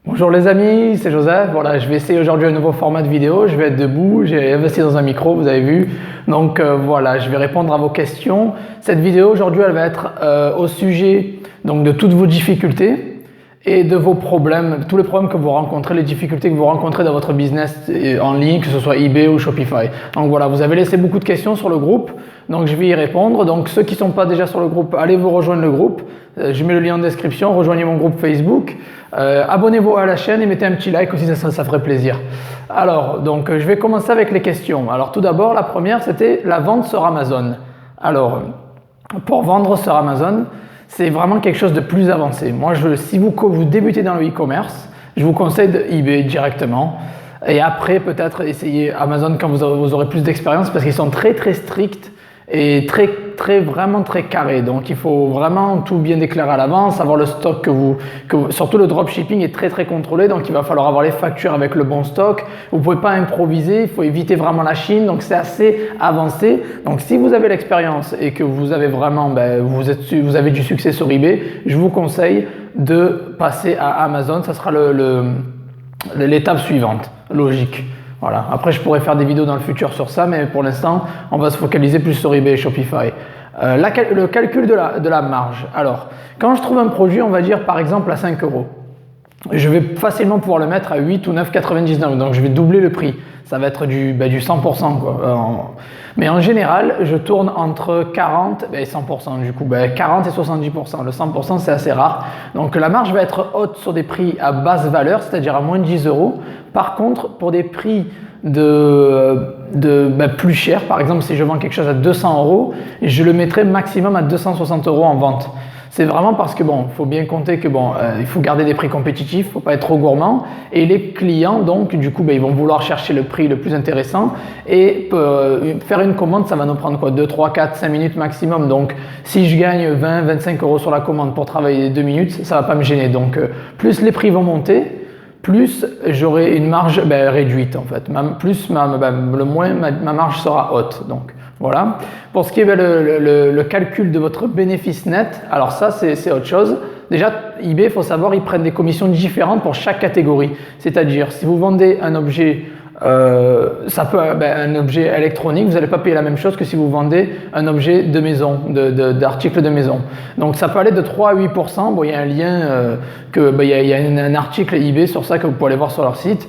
Bonjour les amis, c'est Joseph. Voilà, je vais essayer aujourd'hui un nouveau format de vidéo. Je vais être debout, j'ai investi dans un micro, vous avez vu. Donc voilà, je vais répondre à vos questions. Cette vidéo aujourd'hui, elle va être au sujet donc, de toutes vos difficultés et de vos problèmes, tous les problèmes que vous rencontrez, les difficultés que vous rencontrez dans votre business en ligne, que ce soit eBay ou Shopify. Donc voilà, vous avez laissé beaucoup de questions sur le groupe, donc je vais y répondre. Donc ceux qui ne sont pas déjà sur le groupe, allez vous rejoindre le groupe. Je mets le lien en description, rejoignez mon groupe Facebook. Abonnez-vous à la chaîne et mettez un petit like aussi, ça ferait plaisir. Alors, donc je vais commencer avec les questions. Alors tout d'abord, la première, c'était la vente sur Amazon. Alors, pour vendre sur Amazon, c'est vraiment quelque chose de plus avancé. Moi, si vous débutez dans le e-commerce, je vous conseille de eBay directement. Et après, peut-être essayer Amazon quand vous aurez plus d'expérience parce qu'ils sont très très stricts et vraiment très carrés. Donc, il faut vraiment tout bien déclarer à l'avance, avoir le stock surtout le dropshipping est très très contrôlé. Donc, il va falloir avoir les factures avec le bon stock. Vous ne pouvez pas improviser, il faut éviter vraiment la Chine. Donc, c'est assez avancé. Donc, si vous avez l'expérience et que vous avez vraiment, vous avez du succès sur eBay, je vous conseille de passer à Amazon. Ça sera l'étape suivante, logique. Voilà. Après, je pourrais faire des vidéos dans le futur sur ça, mais pour l'instant, on va se focaliser plus sur eBay et Shopify. Le calcul de la marge. Alors, quand je trouve un produit, on va dire par exemple à 5 euros, je vais facilement pouvoir le mettre à 8 ou 9,99. Donc, je vais doubler le prix. Ça va être du 100%. Quoi. Mais en général, je tourne entre 40 et 100%. Du coup, 40 et 70%. Le 100%, c'est assez rare. Donc, la marge va être haute sur des prix à basse valeur, c'est-à-dire à moins de 10 euros. Par contre, pour des prix plus chers, par exemple, si je vends quelque chose à 200 euros, je le mettrai maximum à 260 euros en vente. C'est vraiment parce que il faut bien compter que il faut garder des prix compétitifs, il ne faut pas être trop gourmand. Et les clients, donc, du coup, ils vont vouloir chercher le prix le plus intéressant. Et faire une commande, ça va nous prendre quoi, 2, 3, 4, 5 minutes maximum. Donc, si je gagne 20, 25 euros sur la commande pour travailler 2 minutes, ça ne va pas me gêner. Donc, plus les prix vont monter, plus j'aurai une marge réduite en fait. Ma marge sera haute. Donc voilà. Pour ce qui est le calcul de votre bénéfice net, alors ça c'est autre chose. Déjà eBay, il faut savoir, ils prennent des commissions différentes pour chaque catégorie. C'est-à-dire si vous vendez un objet un objet électronique, vous n'allez pas payer la même chose que si vous vendez un objet de maison, d'article de maison. Donc ça peut aller de 3 à 8%. Il y a un lien, il y a un article eBay sur ça que vous pouvez aller voir sur leur site.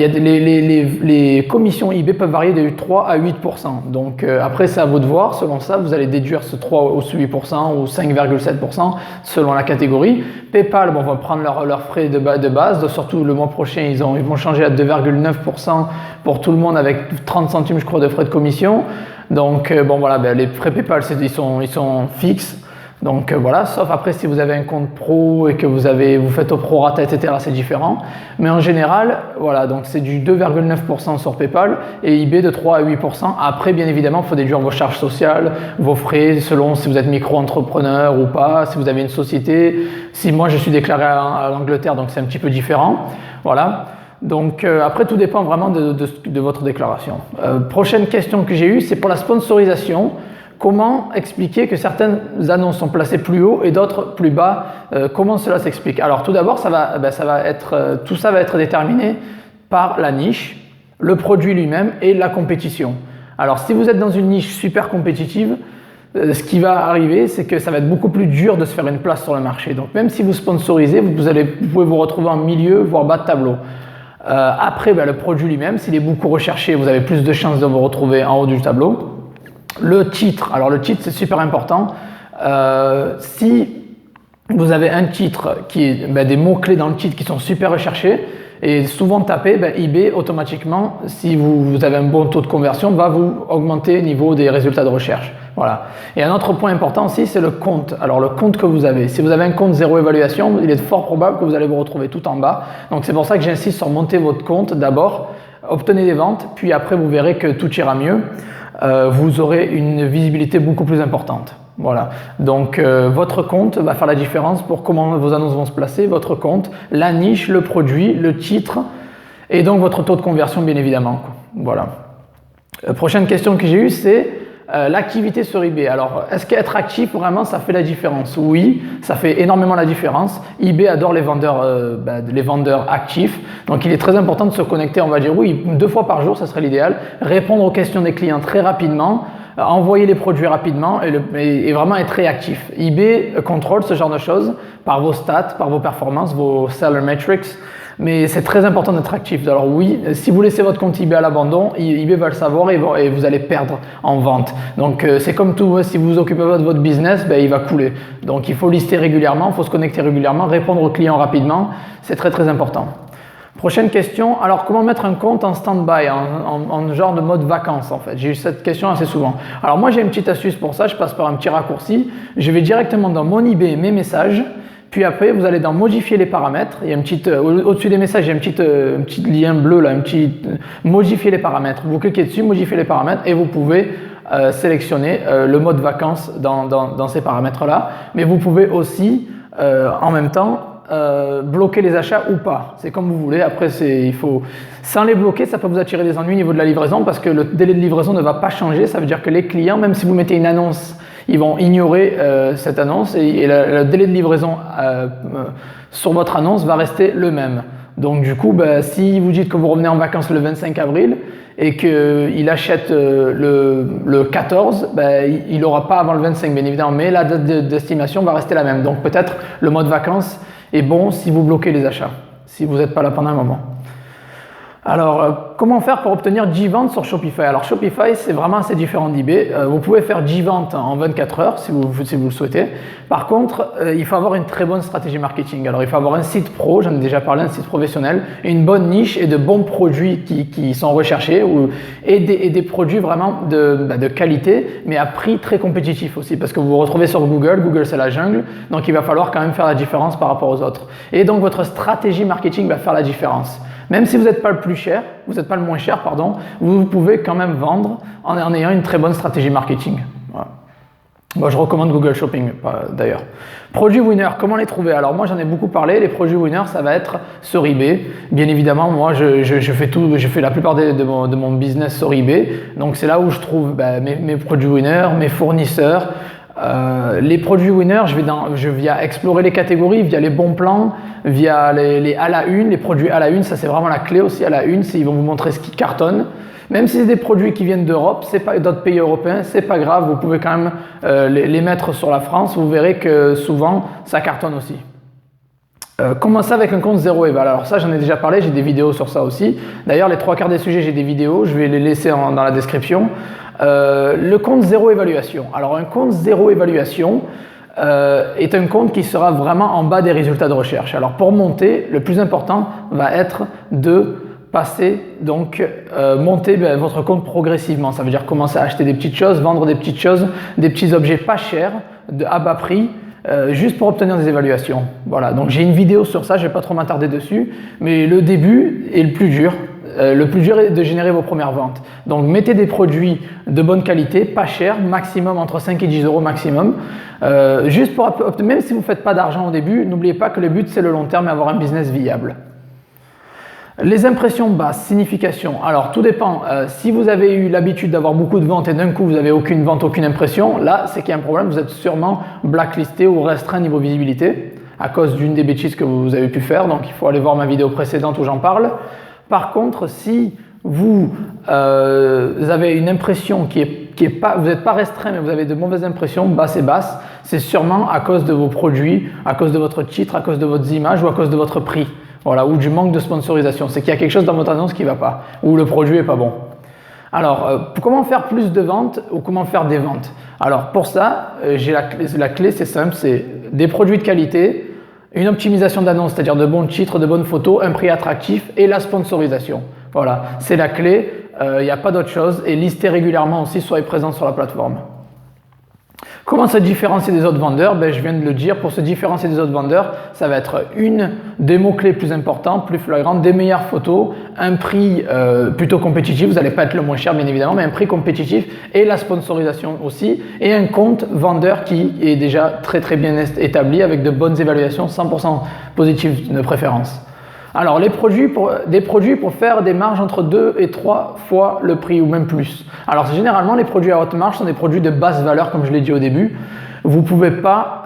Les commissions eBay peuvent varier de 3 à 8%. Donc après, c'est à vous de voir. Selon ça, vous allez déduire ce 3 ou ce 8% ou 5,7% selon la catégorie. PayPal, on va prendre leurs frais de base. Surtout le mois prochain, ils vont changer à 2,9% pour tout le monde avec 30 centimes, je crois, de frais de commission. Donc les frais PayPal, ils sont fixes. Donc voilà, sauf après si vous avez un compte pro et que vous faites au prorata, etc., c'est différent. Mais en général, voilà, donc c'est du 2,9% sur PayPal et eBay de 3 à 8%. Après, bien évidemment, il faut déduire vos charges sociales, vos frais, selon si vous êtes micro-entrepreneur ou pas, si vous avez une société. Si moi, je suis déclaré à l'Angleterre, donc c'est un petit peu différent. Voilà. Donc après, tout dépend vraiment de votre déclaration. Prochaine question que j'ai eue, c'est pour la sponsorisation. Comment expliquer que certaines annonces sont placées plus haut et d'autres plus bas? Comment cela s'explique? Alors tout d'abord, tout ça va être déterminé par la niche, le produit lui-même et la compétition. Alors si vous êtes dans une niche super compétitive, ce qui va arriver, c'est que ça va être beaucoup plus dur de se faire une place sur le marché. Donc même si vous sponsorisez, vous pouvez vous retrouver en milieu, voire bas de tableau. Après, le produit lui-même, s'il est beaucoup recherché, vous avez plus de chances de vous retrouver en haut du tableau. Le titre, alors le titre c'est super important. Si vous avez un titre qui est des mots-clés dans le titre qui sont super recherchés et souvent tapés, eBay automatiquement, si vous avez un bon taux de conversion, va vous augmenter au niveau des résultats de recherche. Voilà. Et un autre point important aussi, c'est le compte. Alors le compte que vous avez. Si vous avez un compte zéro évaluation, il est fort probable que vous allez vous retrouver tout en bas. Donc c'est pour ça que j'insiste sur monter votre compte d'abord, obtenez des ventes, puis après vous verrez que tout ira mieux. Vous aurez une visibilité beaucoup plus importante. Voilà. Donc votre compte va faire la différence pour comment vos annonces vont se placer, votre compte, la niche, le produit, le titre et donc votre taux de conversion bien évidemment. Voilà. Prochaine question que j'ai eue, c'est l'activité sur eBay. Alors, est-ce qu'être actif, vraiment, ça fait la différence? Oui, ça fait énormément la différence. eBay adore les vendeurs actifs. Donc, il est très important de se connecter, on va dire, oui, 2 fois par jour, ça serait l'idéal. Répondre aux questions des clients très rapidement, envoyer les produits rapidement et vraiment être réactif. eBay contrôle ce genre de choses par vos stats, par vos performances, vos seller metrics. Mais c'est très important d'être actif. Alors oui, si vous laissez votre compte eBay à l'abandon, eBay va le savoir et vous allez perdre en vente. Donc c'est comme tout, si vous vous occupez pas de votre business, il va couler. Donc il faut lister régulièrement, il faut se connecter régulièrement, répondre aux clients rapidement. C'est très très important. Prochaine question, alors comment mettre un compte en stand-by, en genre de mode vacances en fait? J'ai eu cette question assez souvent. Alors moi j'ai une petite astuce pour ça, je passe par un petit raccourci. Je vais directement dans mon eBay, mes messages. Puis après, vous allez dans modifier les paramètres. Il y a une petite, au-dessus des messages, il y a un petit lien bleu là, modifier les paramètres. Vous cliquez dessus, modifier les paramètres et vous pouvez sélectionner le mode vacances dans ces paramètres-là. Mais vous pouvez aussi, en même temps, bloquer les achats ou pas. C'est comme vous voulez. Après, sans les bloquer, ça peut vous attirer des ennuis au niveau de la livraison parce que le délai de livraison ne va pas changer. Ça veut dire que les clients, même si vous mettez une annonce, ils vont ignorer cette annonce et le délai de livraison sur votre annonce va rester le même. Donc du coup, si vous dites que vous revenez en vacances le 25 avril et qu'il achète le 14, il n'aura pas avant le 25 bien évidemment, mais la date d'estimation va rester la même. Donc peut-être le mode vacances est bon si vous bloquez les achats, si vous n'êtes pas là pendant un moment. Alors, comment faire pour obtenir 10 ventes sur Shopify? Alors, Shopify, c'est vraiment assez différent d'eBay. Vous pouvez faire 10 ventes en 24 heures si vous le souhaitez. Par contre, il faut avoir une très bonne stratégie marketing. Alors, il faut avoir un site pro, j'en ai déjà parlé, un site professionnel, une bonne niche et de bons produits qui sont recherchés et des produits vraiment de qualité, mais à prix très compétitif aussi. Parce que vous vous retrouvez sur Google, Google c'est la jungle, donc il va falloir quand même faire la différence par rapport aux autres. Et donc, votre stratégie marketing va faire la différence. Même si vous n'êtes pas le plus cher, vous n'êtes pas le moins cher, pardon, vous pouvez quand même vendre en ayant une très bonne stratégie marketing. Voilà. Bon, je recommande Google Shopping d'ailleurs. Produits winners, comment les trouver? Alors moi j'en ai beaucoup parlé, les produits winners ça va être sur eBay. Bien évidemment, moi je fais la plupart de mon business sur eBay. Donc c'est là où je trouve mes produits winners, mes fournisseurs. Les produits winners, je viens explorer les catégories via les bons plans, via les à la une, les produits à la une, ça c'est vraiment la clé aussi à la une, ils vont vous montrer ce qui cartonne. Même si c'est des produits qui viennent d'Europe, c'est pas d'autres pays européens, c'est pas grave, vous pouvez quand même les mettre sur la France, vous verrez que souvent ça cartonne aussi. Commencer avec un compte zéro éval. Alors ça j'en ai déjà parlé, j'ai des vidéos sur ça aussi. D'ailleurs les 3/4 des sujets j'ai des vidéos, je vais les laisser dans la description. Le compte zéro évaluation. Alors un compte zéro évaluation est un compte qui sera vraiment en bas des résultats de recherche. Alors pour monter, le plus important va être de passer, monter votre compte progressivement. Ça veut dire commencer à acheter des petites choses, vendre des petites choses, des petits objets pas chers, à bas prix, juste pour obtenir des évaluations. Voilà, donc j'ai une vidéo sur ça, je ne vais pas trop m'attarder dessus, mais le début est le plus dur. Le plus dur est de générer vos premières ventes. Donc mettez des produits de bonne qualité, pas chers, maximum entre 5 et 10 euros maximum. Juste pour même si vous ne faites pas d'argent au début, n'oubliez pas que le but c'est le long terme et avoir un business viable. Les impressions basses, signification. Alors tout dépend. Si vous avez eu l'habitude d'avoir beaucoup de ventes et d'un coup vous n'avez aucune vente, aucune impression, là c'est qu'il y a un problème, vous êtes sûrement blacklisté ou restreint niveau visibilité à cause d'une des bêtises que vous avez pu faire. Donc il faut aller voir ma vidéo précédente où j'en parle. Par contre, si vous avez une impression vous n'êtes pas restreint, mais vous avez de mauvaises impressions, basses et basses, c'est sûrement à cause de vos produits, à cause de votre titre, à cause de votre image ou à cause de votre prix. Voilà, ou du manque de sponsorisation. C'est qu'il y a quelque chose dans votre annonce qui ne va pas, ou le produit n'est pas bon. Alors, comment faire plus de ventes ou comment faire des ventes? Alors, pour ça, la clé, c'est simple, c'est des produits de qualité, une optimisation d'annonce, c'est-à-dire de bons titres, de bonnes photos, un prix attractif et la sponsorisation. Voilà, c'est la clé, il n'y a pas d'autre chose. Et lister régulièrement aussi, soyez présent sur la plateforme. Comment se différencier des autres vendeurs? Je viens de le dire, pour se différencier des autres vendeurs, ça va être des mots-clés plus importants, plus flagrants, des meilleures photos, un prix plutôt compétitif, vous n'allez pas être le moins cher bien évidemment, mais un prix compétitif et la sponsorisation aussi, et un compte vendeur qui est déjà très très bien établi avec de bonnes évaluations, 100% positives de préférence. Alors, des produits pour faire des marges entre 2 et 3 fois le prix ou même plus. Alors, généralement, les produits à haute marge sont des produits de basse valeur, comme je l'ai dit au début. Vous ne pouvez pas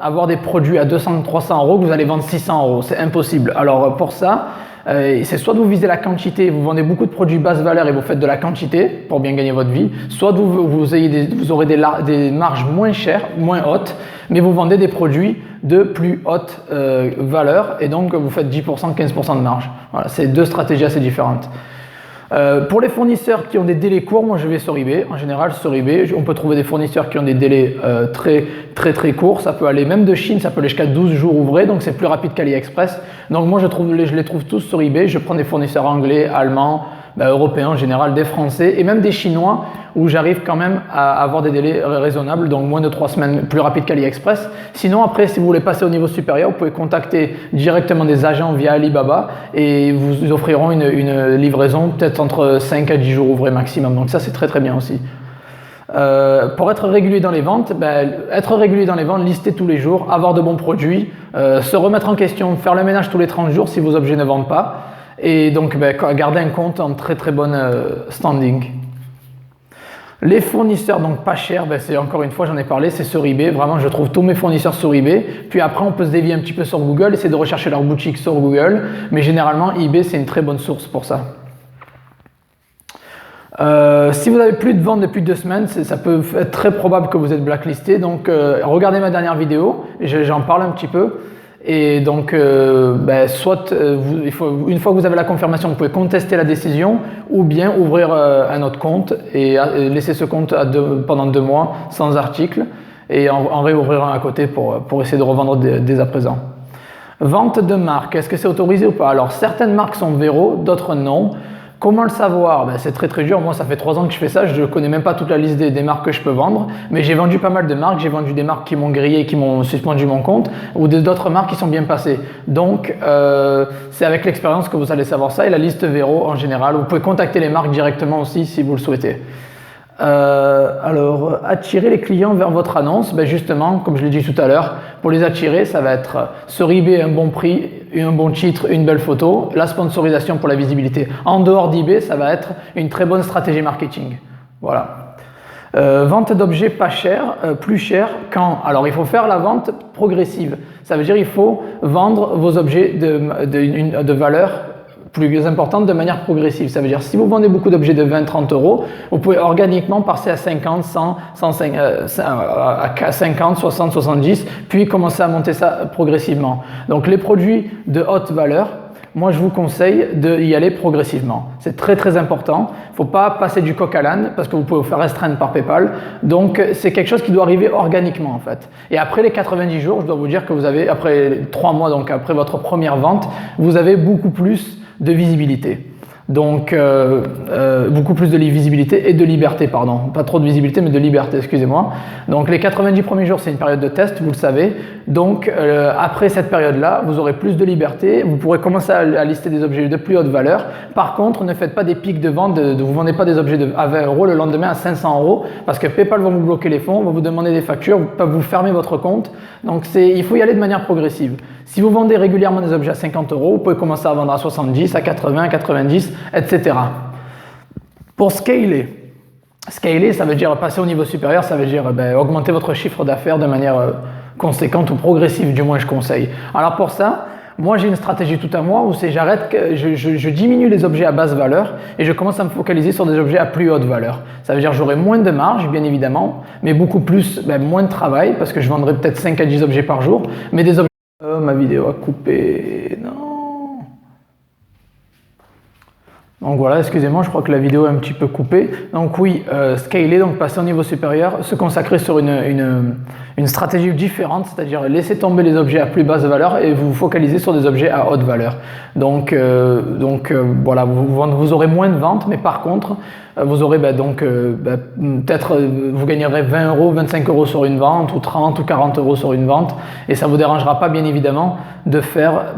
avoir des produits à 200-300 euros que vous allez vendre 600 euros. C'est impossible. Alors, pour ça, c'est soit vous visez la quantité, vous vendez beaucoup de produits basse valeur et vous faites de la quantité pour bien gagner votre vie, soit vous aurez des marges moins chères, moins hautes, mais vous vendez des produits de plus haute valeur et donc vous faites 10%, 15% de marge. Voilà, c'est deux stratégies assez différentes. Pour les fournisseurs qui ont des délais courts, moi je vais sur eBay. En général, sur eBay, on peut trouver des fournisseurs qui ont des délais très courts. Ça peut aller même de Chine, ça peut aller jusqu'à 12 jours ouvrés, donc c'est plus rapide qu'AliExpress. Donc moi je les trouve tous sur eBay. Je prends des fournisseurs anglais, allemands, européens en général, des Français et même des Chinois où j'arrive quand même à avoir des délais raisonnables, donc moins de 3 semaines, plus rapide qu'AliExpress. Sinon après, si vous voulez passer au niveau supérieur, vous pouvez contacter directement des agents via Alibaba et vous offriront une livraison peut-être entre 5 à 10 jours ouvrés maximum. Donc ça c'est très bien aussi. Pour être régulier dans les ventes, lister tous les jours, avoir de bons produits, se remettre en question, faire le ménage tous les 30 jours si vos objets ne vendent pas. Et donc, garder un compte en très bon standing. Les fournisseurs, donc pas chers, c'est encore une fois, j'en ai parlé, c'est sur eBay. Vraiment, je trouve tous mes fournisseurs sur eBay. Puis après, on peut se dévier un petit peu sur Google, essayer de rechercher leur boutique sur Google. Mais généralement, eBay, c'est une très bonne source pour ça. Si vous n'avez plus de ventes depuis 2 semaines, ça peut être très probable que vous êtes blacklisté. Donc, regardez ma dernière vidéo, j'en parle un petit peu. Et donc, une fois que vous avez la confirmation, vous pouvez contester la décision ou bien ouvrir un autre compte et laisser ce compte pendant 2 mois sans article et en réouvrir un à côté pour essayer de revendre dès à présent. Vente de marque, est-ce que c'est autorisé ou pas? Alors, certaines marques sont verrou, d'autres non. Comment le savoir? C'est très dur. Moi, ça fait 3 ans que je fais ça. Je ne connais même pas toute la liste des marques que je peux vendre. Mais j'ai vendu pas mal de marques. J'ai vendu des marques qui m'ont grillé, qui m'ont suspendu mon compte ou d'autres marques qui sont bien passées. Donc, c'est avec l'expérience que vous allez savoir ça. Et la liste Vero en général. Vous pouvez contacter les marques directement aussi si vous le souhaitez. Alors, attirer les clients vers votre annonce, justement, comme je l'ai dit tout à l'heure, pour les attirer, ça va être sur eBay un bon prix, un bon titre, une belle photo, la sponsorisation pour la visibilité. En dehors d'eBay, ça va être une très bonne stratégie marketing. Voilà. Vente d'objets pas chers, plus chers quand? Alors, il faut faire la vente progressive. Ça veut dire qu'il faut vendre vos objets de valeur plus importante de manière progressive. Ça veut dire si vous vendez beaucoup d'objets de 20-30 euros, vous pouvez organiquement passer à 50, 100, 50, 60, 70, puis commencer à monter ça progressivement. Donc les produits de haute valeur, moi je vous conseille d'y aller progressivement. C'est très important. Il ne faut pas passer du coq à l'âne parce que vous pouvez vous faire restreindre par PayPal. Donc c'est quelque chose qui doit arriver organiquement en fait. Et après les 90 jours, je dois vous dire que vous avez, après 3 mois, donc après votre première vente, vous avez beaucoup plus de visibilité. Donc, beaucoup plus de visibilité et de liberté, pardon. Pas trop de visibilité, mais de liberté, excusez-moi. Donc, les 90 premiers jours, c'est une période de test, vous le savez. Donc, après cette période-là, vous aurez plus de liberté. Vous pourrez commencer à lister des objets de plus haute valeur. Par contre, ne faites pas des pics de vente. Vous ne vendez pas des objets à 20 euros le lendemain à 500 euros parce que PayPal va vous bloquer les fonds, va vous demander des factures, va vous fermer votre compte. Donc, il faut y aller de manière progressive. Si vous vendez régulièrement des objets à 50 euros, vous pouvez commencer à vendre à 70, à 80, 90, etc. Pour scaler, ça veut dire passer au niveau supérieur, ça veut dire augmenter votre chiffre d'affaires de manière conséquente ou progressive, du moins je conseille. Alors pour ça, moi j'ai une stratégie tout à moi où c'est je diminue les objets à basse valeur et je commence à me focaliser sur des objets à plus haute valeur. Ça veut dire j'aurai moins de marge bien évidemment, mais beaucoup plus, moins de travail parce que je vendrai peut-être 5 à 10 objets par jour, mais des objets... ma vidéo a coupé, non. Donc voilà, excusez-moi, je crois que la vidéo est un petit peu coupée. Donc oui, scaler, donc passer au niveau supérieur, se consacrer sur une stratégie différente, c'est-à-dire laisser tomber les objets à plus basse valeur et vous focaliser sur des objets à haute valeur. Donc voilà, vous aurez moins de ventes, mais par contre, vous aurez peut-être vous gagnerez 20 euros, 25 euros sur une vente ou 30 ou 40 euros sur une vente et ça ne vous dérangera pas bien évidemment de faire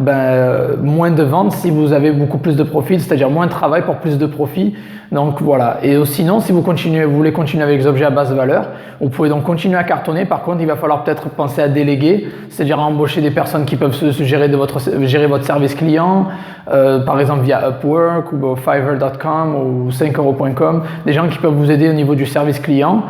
moins de ventes si vous avez beaucoup plus de profit, c'est-à-dire moins de travail pour plus de profit. Donc voilà. Et sinon, si vous voulez continuer avec les objets à basse valeur, vous pouvez donc continuer à cartonner. Par contre, il va falloir peut-être penser à déléguer, c'est-à-dire à embaucher des personnes qui peuvent gérer votre service client, par exemple via Upwork ou Fiverr.com ou 5euros.com, des gens qui peuvent vous aider au niveau du service client.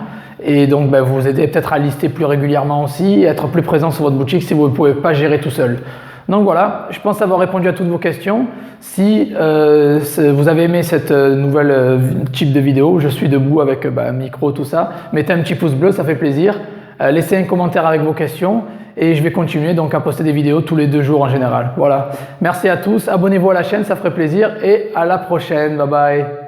Et donc, vous aider peut-être à lister plus régulièrement aussi, et être plus présent sur votre boutique si vous ne pouvez pas gérer tout seul. Donc voilà, je pense avoir répondu à toutes vos questions. Si vous avez aimé cette nouvelle type de vidéo, je suis debout avec micro, tout ça, mettez un petit pouce bleu, ça fait plaisir. Laissez un commentaire avec vos questions et je vais continuer donc à poster des vidéos tous les 2 jours en général. Voilà, merci à tous, abonnez-vous à la chaîne, ça ferait plaisir et à la prochaine, bye bye.